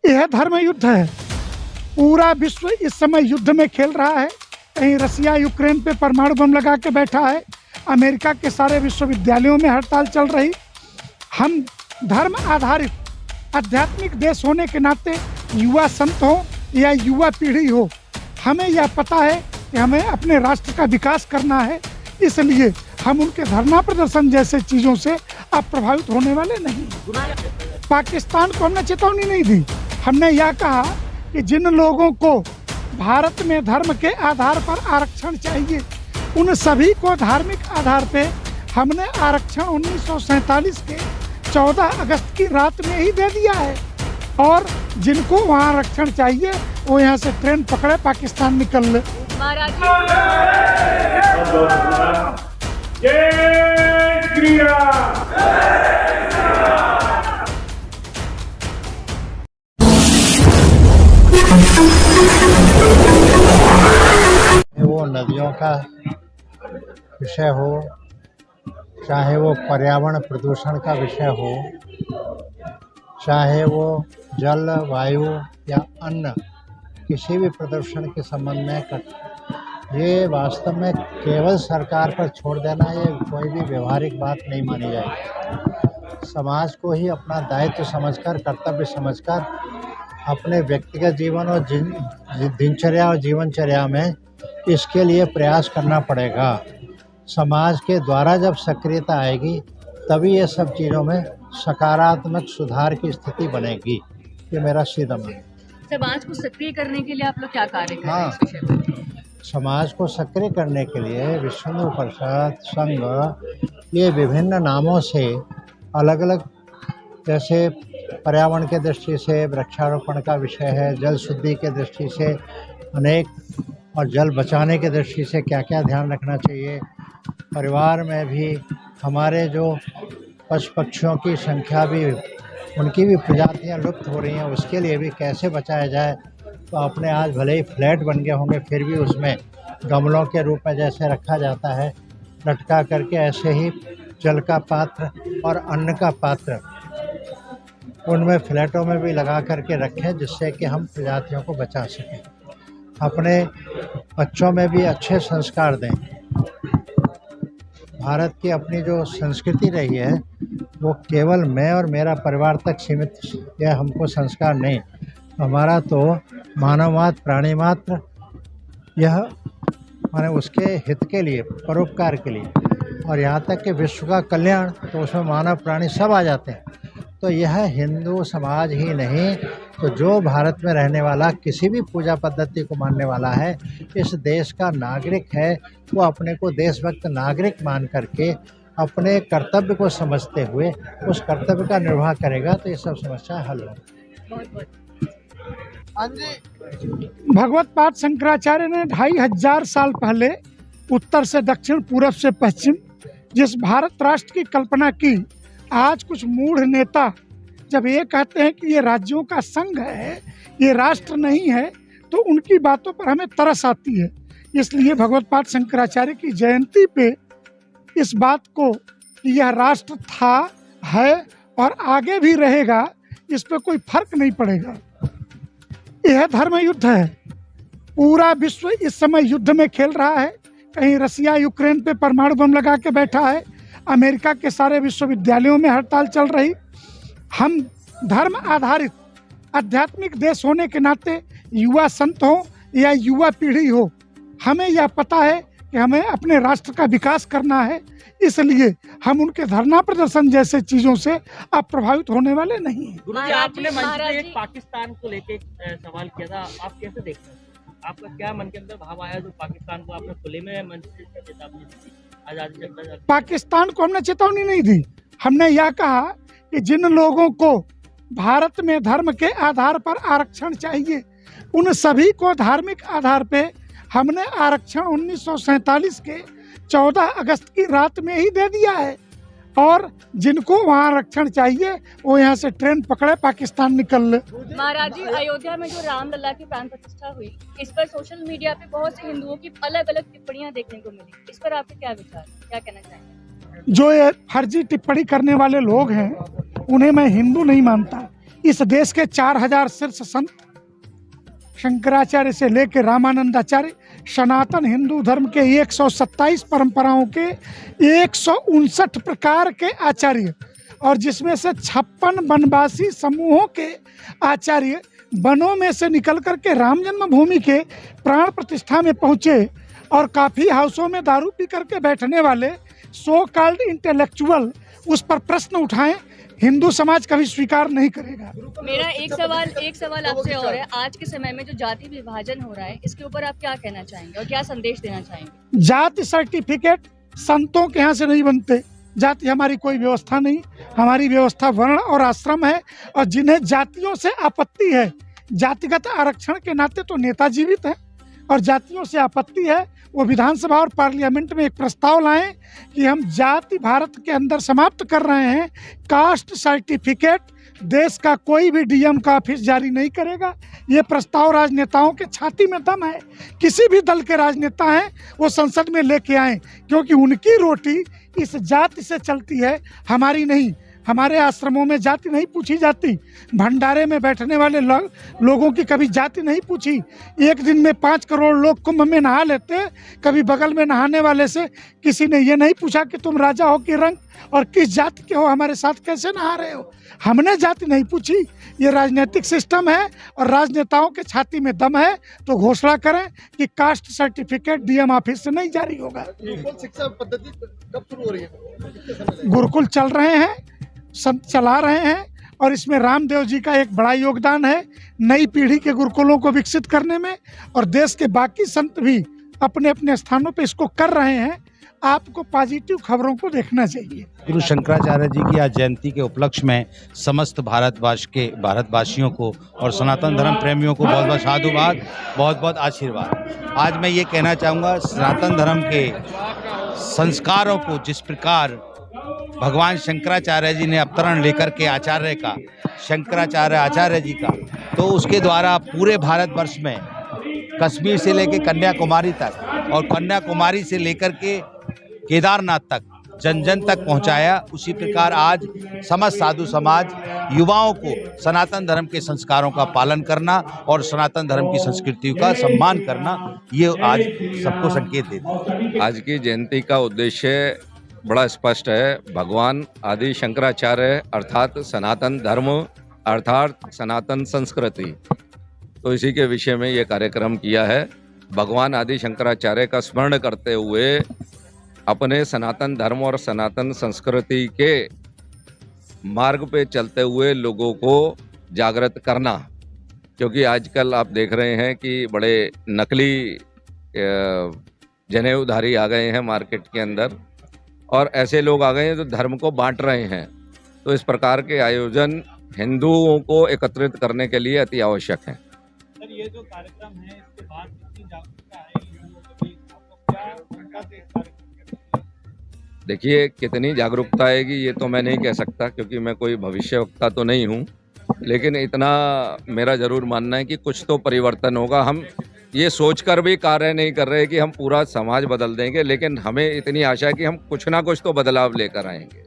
यह धर्म युद्ध है। पूरा विश्व इस समय युद्ध में खेल रहा है। कहीं रसिया यूक्रेन पे परमाणु बम लगा के बैठा है, अमेरिका के सारे विश्वविद्यालयों में हड़ताल चल रही। हम धर्म आधारित आध्यात्मिक देश होने के नाते युवा संत हो या युवा पीढ़ी हो, हमें यह पता है कि हमें अपने राष्ट्र का विकास करना है। इसलिए हम उनके धरना प्रदर्शन जैसे चीज़ों से अब प्रभावित होने वाले नहीं। पाकिस्तान को हमने चेतावनी नहीं दी। हमने यह कहा कि जिन लोगों को भारत में धर्म के आधार पर आरक्षण चाहिए, उन सभी को धार्मिक आधार पे हमने आरक्षण 1947 के 14 अगस्त की रात में ही दे दिया है। और जिनको वहाँ आरक्षण चाहिए वो यहाँ से ट्रेन पकड़े पाकिस्तान निकल ले। वो नदियों का विषय हो, चाहे वो पर्यावरण प्रदूषण का विषय हो, चाहे वो जल, वायु या अन्न किसी भी प्रदूषण के संबंध में ये वास्तव में केवल सरकार पर छोड़ देना, ये कोई भी व्यवहारिक बात नहीं मानी जाएगी। समाज को ही अपना दायित्व समझकर, कर्तव्य समझकर अपने व्यक्तिगत जीवन और दिनचर्या और जीवनचर्या में इसके लिए प्रयास करना पड़ेगा। समाज के द्वारा जब सक्रियता आएगी तभी ये सब चीज़ों में सकारात्मक सुधार की स्थिति बनेगी। ये मेरा सीधा मानना है। समाज को सक्रिय करने के लिए आप लोग क्या कार्य कर रहे हैं इस विषय पर? समाज को सक्रिय करने के लिए विश्व हिंदू परिषद संघ ये विभिन्न नामों से अलग अलग, जैसे पर्यावरण के दृष्टि से वृक्षारोपण का विषय है, जल शुद्धि के दृष्टि से अनेक, और जल बचाने के दृष्टि से क्या क्या ध्यान रखना चाहिए। परिवार में भी हमारे जो पशु पक्षियों की संख्या भी, उनकी भी प्रजातियां लुप्त हो रही हैं, उसके लिए भी कैसे बचाया जाए। तो अपने आज भले ही फ्लैट बन गए होंगे, फिर भी उसमें गमलों के रूप में जैसे रखा जाता है लटका करके, ऐसे ही जल का पात्र और अन्न का पात्र उनमें फ्लैटों में भी लगा करके रखें, जिससे कि हम प्रजातियों को बचा सकें। अपने बच्चों में भी अच्छे संस्कार दें। भारत की अपनी जो संस्कृति रही है वो केवल मैं और मेरा परिवार तक सीमित, यह हमको संस्कार नहीं। हमारा तो मानव मात्र, प्राणी मात्र, यह माने उसके हित के लिए, परोपकार के लिए, और यहाँ तक कि विश्व का कल्याण, तो उसमें मानव प्राणी सब आ जाते हैं। तो यह हिंदू समाज ही नहीं, तो जो भारत में रहने वाला किसी भी पूजा पद्धति को मानने वाला है, इस देश का नागरिक है, वो अपने को देशभक्त नागरिक मान करके अपने कर्तव्य को समझते हुए उस कर्तव्य का निर्वाह करेगा, तो ये सब समस्या हल होगी। भगवत पाद शंकराचार्य ने 2500 साल पहले उत्तर से दक्षिण, पूरब से पश्चिम जिस भारत राष्ट्र की कल्पना की, आज कुछ मूढ़ नेता जब ये कहते हैं कि ये राज्यों का संघ है, ये राष्ट्र नहीं है, तो उनकी बातों पर हमें तरस आती है। इसलिए भगवत पाद शंकराचार्य की जयंती पे इस बात को कि यह राष्ट्र था, है और आगे भी रहेगा, इस पर कोई फर्क नहीं पड़ेगा। यह धर्म युद्ध है। पूरा विश्व इस समय युद्ध में खेल रहा है। कहीं रसिया यूक्रेन पे परमाणु बम लगा के बैठा है, अमेरिका के सारे विश्वविद्यालयों में हड़ताल चल रही। हम धर्म आधारित आध्यात्मिक देश होने के नाते युवा संत हो या युवा पीढ़ी हो, हमें यह पता है कि हमें अपने राष्ट्र का विकास करना है। इसलिए हम उनके धरना प्रदर्शन जैसे चीज़ों से अब प्रभावित होने वाले नहीं हैं। गुरुजी, आपने मंच पे एक पाकिस्तान को लेके सवाल किया था, आप कैसे देखते हैं? आपका क्या मन के अंदर भाव आया जो पाकिस्तान को आपने खुले में मंच से चेतावनी दी? आजादी पाकिस्तान को हमने चेतावनी नहीं दी। हमने यह कहा कि जिन लोगों को भारत में धर्म के आधार पर आरक्षण चाहिए, उन सभी को धार्मिक आधार पे हमने आरक्षण 1947 के 14 अगस्त की रात में ही दे दिया है। और जिनको वहाँ आरक्षण चाहिए वो यहाँ से ट्रेन पकड़े पाकिस्तान निकल ले। महाराज जी, अयोध्या में जो रामलला की प्राण प्रतिष्ठा हुई, इस पर सोशल मीडिया पे बहुत से हिंदुओं की अलग अलग टिप्पणियां देखने को मिली। इस पर आपके क्या विचार, क्या कहना चाहेंगे? जो ये फर्जी टिप्पणी करने वाले लोग हैं, उन्हें मैं हिंदू नहीं मानता। इस देश के 4000 शीर्ष संत, शंकराचार्य से लेकर रामानंदाचार्य, सनातन हिंदू धर्म के 127 परंपराओं के 159 प्रकार के आचार्य, और जिसमें से 56 वनवासी समूहों के आचार्य वनों में से निकल कर के राम जन्मभूमि के प्राण प्रतिष्ठा में पहुँचे, और काफ़ी हाउसों में दारू पी करके बैठने वाले सो कॉल्ड इंटेलेक्चुअल उस पर प्रश्न उठाएं, हिंदू समाज कभी स्वीकार नहीं करेगा। मेरा एक सवाल आपसे और है, आज के समय में जो जाति विभाजन हो रहा है, इसके ऊपर आप क्या कहना चाहेंगे और क्या संदेश देना चाहेंगे? जाति सर्टिफिकेट संतों के यहाँ से नहीं बनते, जाति हमारी कोई व्यवस्था नहीं, हमारी व्यवस्था वर्ण और आश्रम है। और जिन्हें जातियों से आपत्ति है, जातिगत आरक्षण के नाते तो नेता जीवित है, और जातियों से आपत्ति है, वो विधानसभा और पार्लियामेंट में एक प्रस्ताव लाएं कि हम जाति भारत के अंदर समाप्त कर रहे हैं। कास्ट सर्टिफिकेट देश का कोई भी डीएम का ऑफिस जारी नहीं करेगा। ये प्रस्ताव राजनेताओं के छाती में दम है, किसी भी दल के राजनेता हैं वो संसद में लेके आएं, क्योंकि उनकी रोटी इस जाति से चलती है, हमारी नहीं। हमारे आश्रमों में जाति नहीं पूछी जाती, भंडारे में बैठने वाले लोगों की कभी जाति नहीं पूछी। एक दिन में 5 करोड़ लोग कुंभ में नहा लेते, कभी बगल में नहाने वाले से किसी ने ये नहीं पूछा कि तुम राजा हो कि रंग और किस जाति के हो, हमारे साथ कैसे नहा रहे हो। हमने जाति नहीं पूछी। ये राजनीतिक सिस्टम है और राजनेताओं के छाती में दम है तो घोषणा करें कि कास्ट सर्टिफिकेट डीएम ऑफिस से नहीं जारी होगा। शिक्षा पद्धति कब शुरू हो रही है? गुरुकुल चल रहे हैं, संत चला रहे हैं, और इसमें रामदेव जी का एक बड़ा योगदान है नई पीढ़ी के गुरुकुलों को विकसित करने में, और देश के बाकी संत भी अपने अपने स्थानों पे इसको कर रहे हैं। आपको पॉजिटिव खबरों को देखना चाहिए। गुरु शंकराचार्य जी की आज जयंती के उपलक्ष्य में समस्त भारतवासियों को और सनातन धर्म प्रेमियों को बहुत बहुत साधुवाद, बहुत बहुत आशीर्वाद। आज मैं ये कहना चाहूँगा, सनातन धर्म के संस्कारों को जिस प्रकार भगवान शंकराचार्य जी ने अवतरण लेकर के आचार्य का, शंकराचार्य आचार्य जी का, तो उसके द्वारा पूरे भारतवर्ष में कश्मीर से लेकर कन्याकुमारी तक और कन्याकुमारी से लेकर के केदारनाथ तक जन जन तक पहुंचाया। उसी प्रकार आज समस्त साधु समाज युवाओं को सनातन धर्म के संस्कारों का पालन करना और सनातन धर्म की संस्कृति का सम्मान करना, ये आज सबको संकेत देता है। आज की जयंती का उद्देश्य बड़ा स्पष्ट है। भगवान आदि शंकराचार्य अर्थात सनातन धर्म अर्थात सनातन संस्कृति, तो इसी के विषय में ये कार्यक्रम किया है। भगवान आदि शंकराचार्य का स्मरण करते हुए अपने सनातन धर्म और सनातन संस्कृति के मार्ग पे चलते हुए लोगों को जागृत करना, क्योंकि आजकल आप देख रहे हैं कि बड़े नकली जनेऊधारी आ गए हैं मार्केट के अंदर, और ऐसे लोग आ गए हैं जो धर्म को बांट रहे हैं। तो इस प्रकार के आयोजन हिंदुओं को एकत्रित करने के लिए अति आवश्यक है। सर, ये जो कार्यक्रम है, इसके बाद कितनी जागरूकता है हिंदुओं के बीच, आप लोग क्या भूमिका से इस कार्यक्रम में? देखिए, कितनी जागरूकता आएगी ये तो मैं नहीं कह सकता, क्योंकि मैं कोई भविष्यवक्ता तो नहीं हूँ, लेकिन इतना मेरा जरूर मानना है कि कुछ तो परिवर्तन होगा। हम ये सोचकर भी कार्य नहीं कर रहे कि हम पूरा समाज बदल देंगे, लेकिन हमें इतनी आशा है कि हम कुछ ना कुछ तो बदलाव लेकर आएंगे।